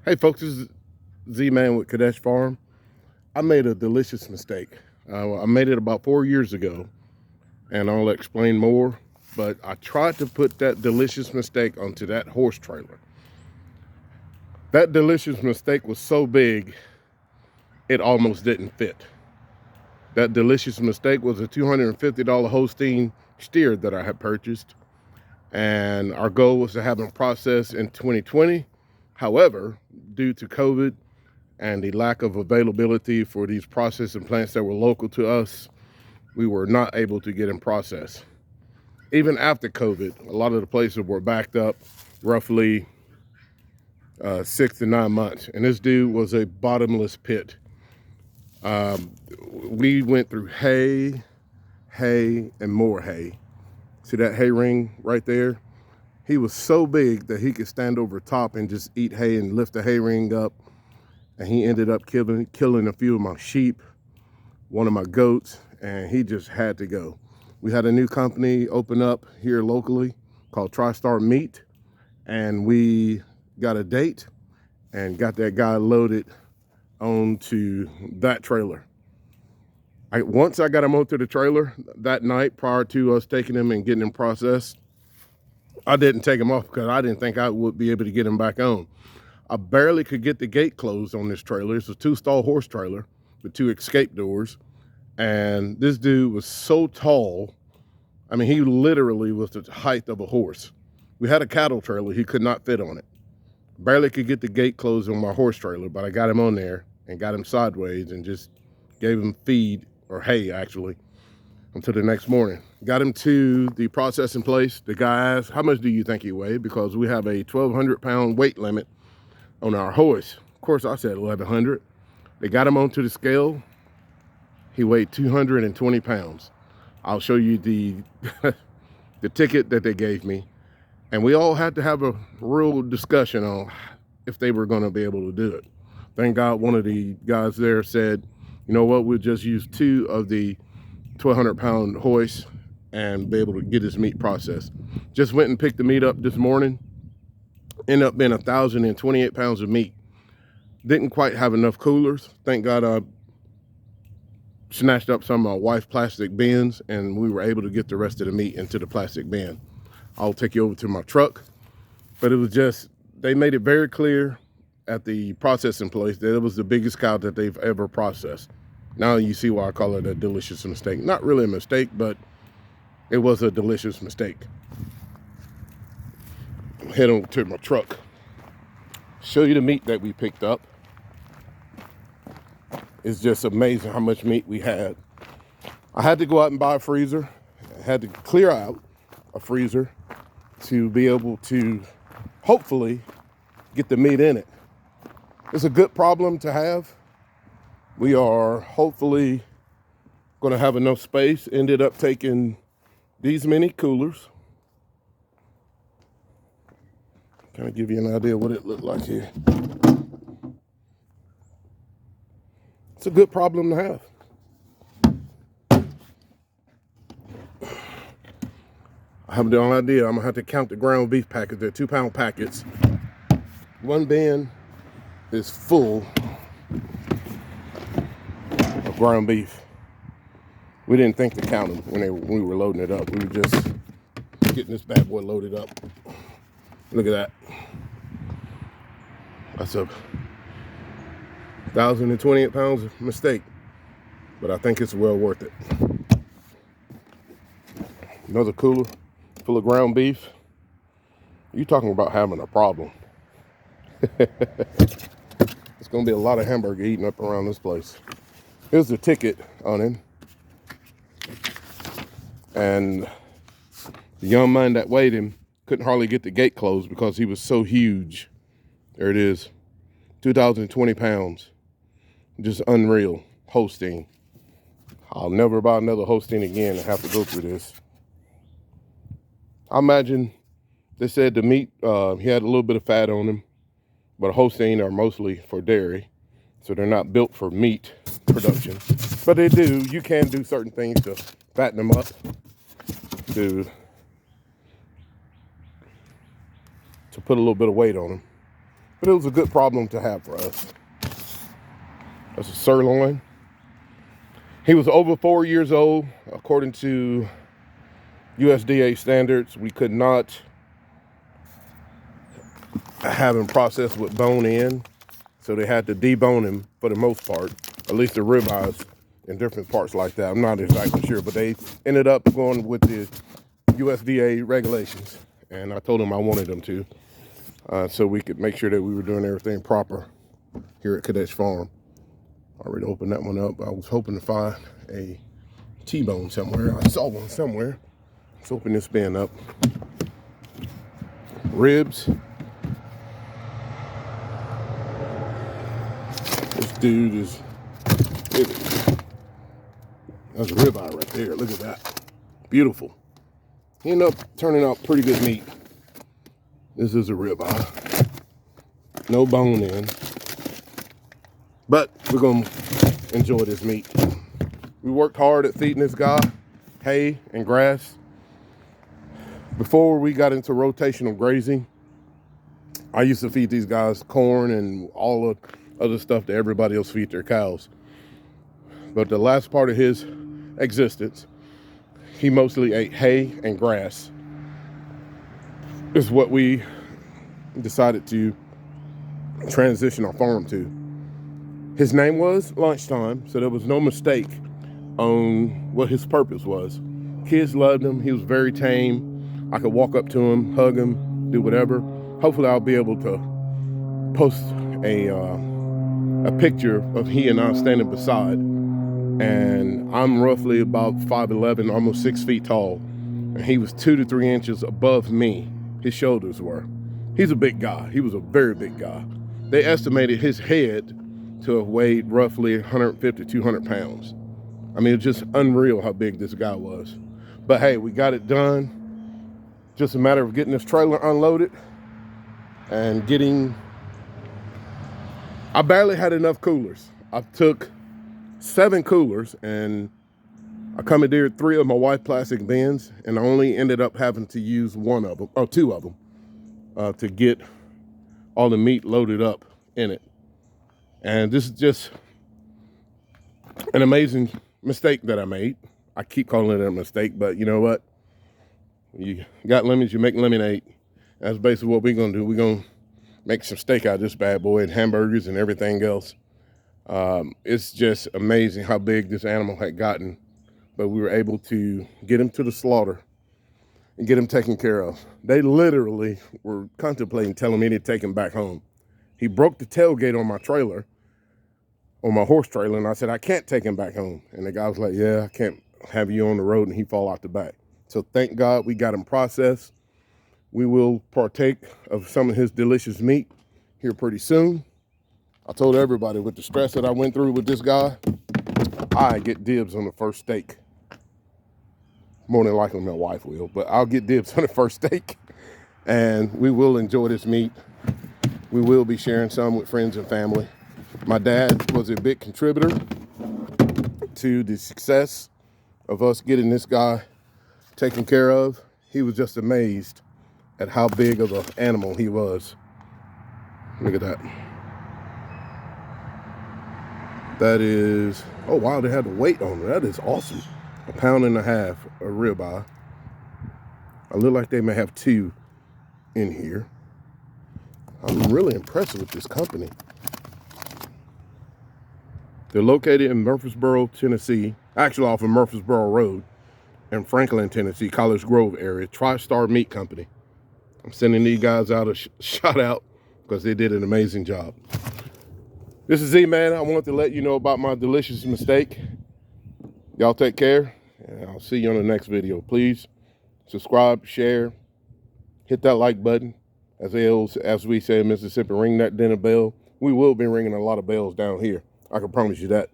Hey folks, this is Z-Man with Kedesh Farm. I made a delicious mistake. I made it about 4 years ago, and I'll explain more, but I tried to put that delicious mistake onto that horse trailer. That delicious mistake was so big, it almost didn't fit. That delicious mistake was a $250 Holstein steer that I had purchased, and our goal was to have them processed in 2020. However, due to COVID, and the lack of availability for these processing plants that were local to us, we were not able to get in process. Even after COVID, a lot of the places were backed up roughly 6 to 9 months. And this dude was a bottomless pit. We went through hay, and more hay. See that hay ring right there? He was so big that he could stand over top and just eat hay and lift the hay ring up. And he ended up killing a few of my sheep, one of my goats, and he just had to go. We had a new company open up here locally called TriStar Meat, and we got a date and got that guy loaded onto that trailer. Once I got him onto the trailer that night, prior to us taking him and getting him processed, I didn't take him off because I didn't think I would be able to get him back on. I barely could get the gate closed on this trailer. It's a 2-stall horse trailer with 2 escape doors. And this dude was so tall. I mean, he literally was the height of a horse. We had a cattle trailer. He could not fit on it. Barely could get the gate closed on my horse trailer, but I got him on there and got him sideways and just gave him feed, or hay actually, until the next morning. Got him to the processing place. The guy asked, how much do you think he weighed? Because we have a 1,200 pound weight limit on our horse. Of course, I said 1,100. They got him onto the scale. He weighed 220 pounds. I'll show you the the ticket that they gave me. And we all had to have a real discussion on if they were going to be able to do it. Thank God one of the guys there said, you know what, we'll just use 2 of the 1,200 pound hoists and be able to get his meat processed. Just went and picked the meat up this morning. Ended up being 1,028 pounds of meat. Didn't quite have enough coolers. Thank God I snatched up some of my wife's plastic bins, and we were able to get the rest of the meat into the plastic bin. I'll take you over to my truck. But it was just, they made it very clear at the processing place that it was the biggest cow that they've ever processed. Now you see why I call it a delicious mistake. Not really a mistake, but it was a delicious mistake. Head on to my truck. Show you the meat that we picked up. It's just amazing how much meat we had. I had to go out and buy a freezer. I had to clear out a freezer to be able to hopefully get the meat in it. It's a good problem to have. We are hopefully going to have enough space. Ended up taking these many coolers. Kind of give you an idea what it looked like here. It's a good problem to have. I have no idea. I'm gonna have to count the ground beef packets. They're 2-pound packets. One bin is full of ground beef. We didn't think to count them when we were loading it up. We were just getting this bad boy loaded up. Look at that. That's a 1,028 pounds of mistake, but I think it's well worth it. Another cooler full of ground beef. You talking about having a problem. It's gonna be a lot of hamburger eating up around this place. Here's the ticket on him. And the young man that weighed him couldn't hardly get the gate closed because he was so huge. There it is, 2,020 pounds. Just unreal. Holstein. I'll never buy another Holstein again and have to go through this. I imagine they said the meat, he had a little bit of fat on him, but a Holstein are mostly for dairy, so they're not built for meat production. But they do, you can do certain things to fatten them up, to put a little bit of weight on them. But it was a good problem to have for us. That's a sirloin. He was over 4 years old. According to USDA standards, we could not have him processed with bone in. So they had to debone him for the most part, at least the ribeyes and different parts like that. I'm not exactly sure, but they ended up going with the USDA regulations. And I told them I wanted them to, so we could make sure that we were doing everything proper here at Kedesh Farm. I already opened that one up. I was hoping to find a T-bone somewhere. I saw one somewhere. Let's open this bin up. Ribs. This dude is, that's a ribeye right there. Look at that. Beautiful. He ended up turning out pretty good meat. This is a ribeye. No bone in. But we're going to enjoy this meat. We worked hard at feeding this guy hay and grass. Before we got into rotational grazing, I used to feed these guys corn and all the other stuff that everybody else feed their cows. But the last part of his existence, he mostly ate hay and grass. Is what we decided to transition our farm to. His name was Lunchtime, so there was no mistake on what his purpose was. Kids loved him. He was very tame. I could walk up to him, hug him, do whatever. Hopefully I'll be able to post a picture of he and I standing beside. And I'm roughly about 5'11", almost 6 feet tall. And he was 2 to 3 inches above me. His shoulders were. He's a big guy. He was a very big guy. They estimated his head to have weighed roughly 150, 200 pounds. I mean, it's just unreal how big this guy was. But hey, we got it done. Just a matter of getting this trailer unloaded and getting, I barely had enough coolers. I took 7 coolers and I commandeered 3 of my white plastic bins, and I only ended up having to use 1 of them, or 2 of them, to get all the meat loaded up in it. And this is just an amazing mistake that I made. I keep calling it a mistake, but you know what? You got lemons, you make lemonade. That's basically what we're gonna do. We're gonna make some steak out of this bad boy, and hamburgers and everything else. It's just amazing how big this animal had gotten, but we were able to get him to the slaughter and get him taken care of. They literally were contemplating telling me to take him back home. He broke the tailgate on my trailer, on my horse trailer, and I said, I can't take him back home. And the guy was like, yeah, I can't have you on the road, and he fall out the back. So thank God we got him processed. We will partake of some of his delicious meat here pretty soon. I told everybody with the stress that I went through with this guy, I get dibs on the first steak. More than likely my wife will, but I'll get dibs on the first steak. And we will enjoy this meat. We will be sharing some with friends and family. My dad was a big contributor to the success of us getting this guy taken care of. He was just amazed at how big of an animal he was. Look at that. That is, oh wow, they had the weight on it. That is awesome. 1.5 pounds of ribeye. I look like they may have 2 in here. I'm really impressed with this company. They're located in Murfreesboro, Tennessee, actually off of Murfreesboro Road in Franklin, Tennessee, College Grove area, TriStar Meat Company. I'm sending these guys out a shout out because they did an amazing job. This is Z-Man. I wanted to let you know about my delicious mistake. Y'all take care, and I'll see you on the next video. Please subscribe, share, hit that like button. As we say in Mississippi, ring that dinner bell. We will be ringing a lot of bells down here. I can promise you that.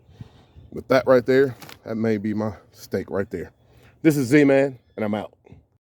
With that right there, that may be my steak right there. This is Z-Man, and I'm out.